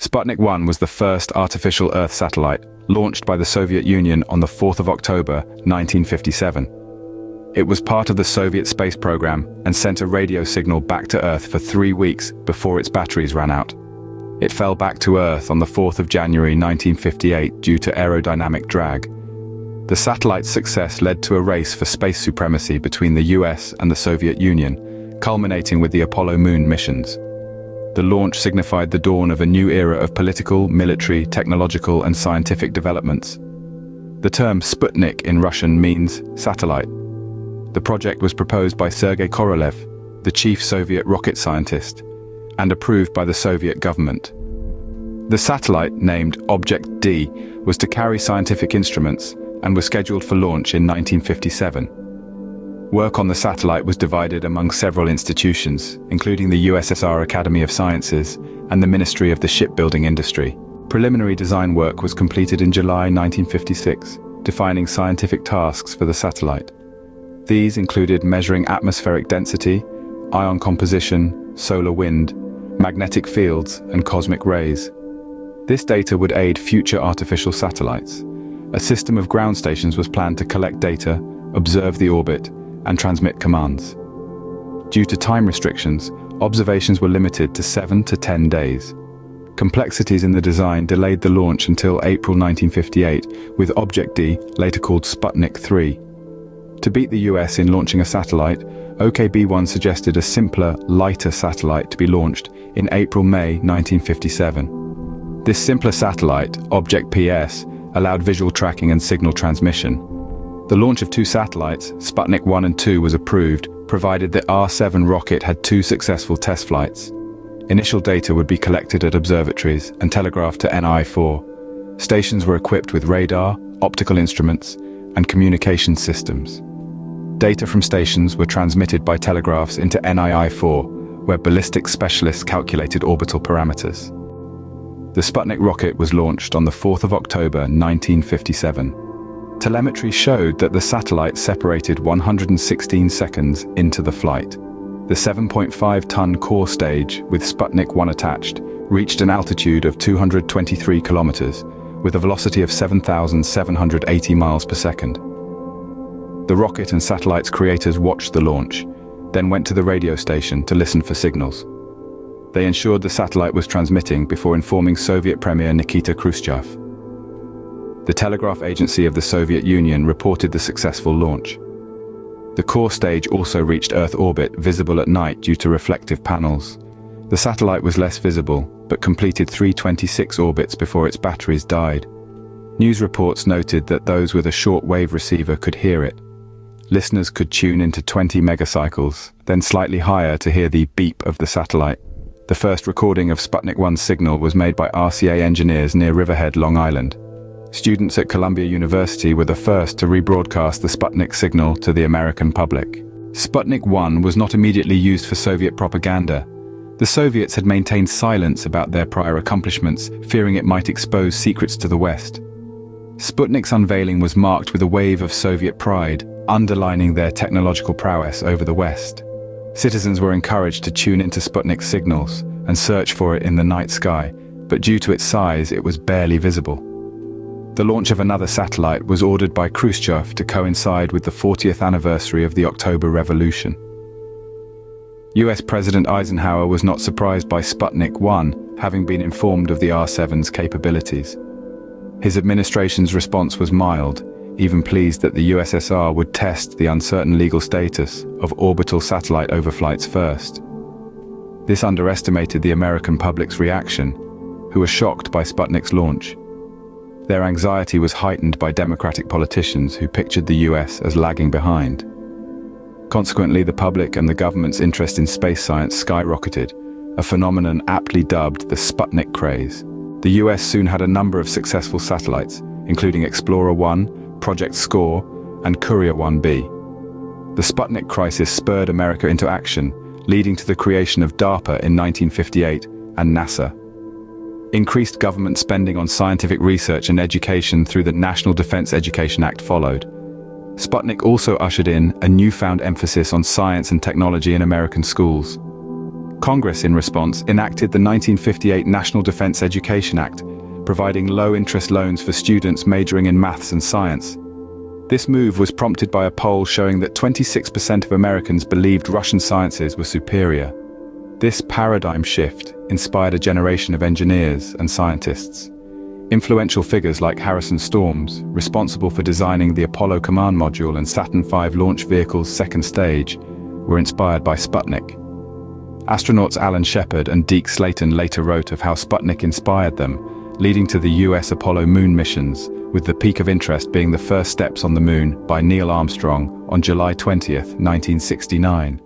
Sputnik 1 was the first artificial Earth satellite, launched by the Soviet Union on the 4th of October, 1957. It was part of the Soviet space program and sent a radio signal back to Earth for 3 weeks before its batteries ran out. It fell back to Earth on the 4th of January 1958 due to aerodynamic drag. The satellite's success led to a race for space supremacy between the US and the Soviet Union, culminating with the Apollo moon missions. The launch signified the dawn of a new era of political, military, technological, and scientific developments. The term Sputnik in Russian means satellite. The project was proposed by Sergei Korolev, the chief Soviet rocket scientist, and approved by the Soviet government. The satellite, named Object D, was to carry scientific instruments and was scheduled for launch in 1957. Work on the satellite was divided among several institutions, including the USSR Academy of Sciences and the Ministry of the Shipbuilding Industry. Preliminary design work was completed in July 1956, defining scientific tasks for the satellite. These included measuring atmospheric density, ion composition, solar wind, magnetic fields, and cosmic rays. This data would aid future artificial satellites. A system of ground stations was planned to collect data, observe the orbit, and transmit commands. Due to time restrictions, observations were limited to 7 to 10 days. Complexities in the design delayed the launch until April 1958, with Object D, later called Sputnik 3. To beat the US in launching a satellite, OKB-1 suggested a simpler, lighter satellite to be launched in April-May 1957. This simpler satellite, Object PS, allowed visual tracking and signal transmission. The launch of 2 satellites, Sputnik 1 and 2, was approved, provided the R-7 rocket had 2 successful test flights. Initial data would be collected at observatories and telegraphed to NI-4. Stations were equipped with radar, optical instruments, and communication systems. Data from stations were transmitted by telegraphs into NII-4, where ballistic specialists calculated orbital parameters. The Sputnik rocket was launched on the 4th of October 1957. Telemetry showed that the satellite separated 116 seconds into the flight. The 7.5-ton core stage, with Sputnik 1 attached, reached an altitude of 223 kilometers, with a velocity of 7,780 miles per second. The rocket and satellite's creators watched the launch, then went to the radio station to listen for signals. They ensured the satellite was transmitting before informing Soviet Premier Nikita Khrushchev. The telegraph agency of the Soviet Union reported the successful launch. The core stage also reached Earth orbit, visible at night due to reflective panels. The satellite was less visible, but completed 326 orbits before its batteries died. News reports noted that those with a short-wave receiver could hear it. Listeners could tune into 20 megacycles, then slightly higher to hear the beep of the satellite. The first recording of Sputnik 1's signal was made by RCA engineers near Riverhead, Long Island. Students at Columbia University were the first to rebroadcast the Sputnik signal to the American public. Sputnik 1 was not immediately used for Soviet propaganda. The Soviets had maintained silence about their prior accomplishments, fearing it might expose secrets to the West. Sputnik's unveiling was marked with a wave of Soviet pride, underlining their technological prowess over the West. Citizens were encouraged to tune into Sputnik's signals and search for it in the night sky, but due to its size, it was barely visible. The launch of another satellite was ordered by Khrushchev to coincide with the 40th anniversary of the October Revolution. US President Eisenhower was not surprised by Sputnik 1, having been informed of the R-7's capabilities. His administration's response was mild, even pleased that the USSR would test the uncertain legal status of orbital satellite overflights first. This underestimated the American public's reaction, who were shocked by Sputnik's launch. Their anxiety was heightened by Democratic politicians who pictured the US as lagging behind. Consequently, the public and the government's interest in space science skyrocketed, a phenomenon aptly dubbed the Sputnik craze. The US soon had a number of successful satellites, including Explorer 1, Project SCORE, and Courier 1B. The Sputnik crisis spurred America into action, leading to the creation of DARPA in 1958 and NASA. Increased government spending on scientific research and education through the National Defense Education Act followed. Sputnik also ushered in a newfound emphasis on science and technology in American schools. Congress, in response, enacted the 1958 National Defense Education Act, providing low-interest loans for students majoring in maths and science. This move was prompted by a poll showing that 26% of Americans believed Russian sciences were superior. This paradigm shift inspired a generation of engineers and scientists. Influential figures like Harrison Storms, responsible for designing the Apollo command module and Saturn V launch vehicle's second stage, were inspired by Sputnik. Astronauts Alan Shepard and Deke Slayton later wrote of how Sputnik inspired them, leading to the US Apollo moon missions, with the peak of interest being the first steps on the moon by Neil Armstrong on July 20, 1969.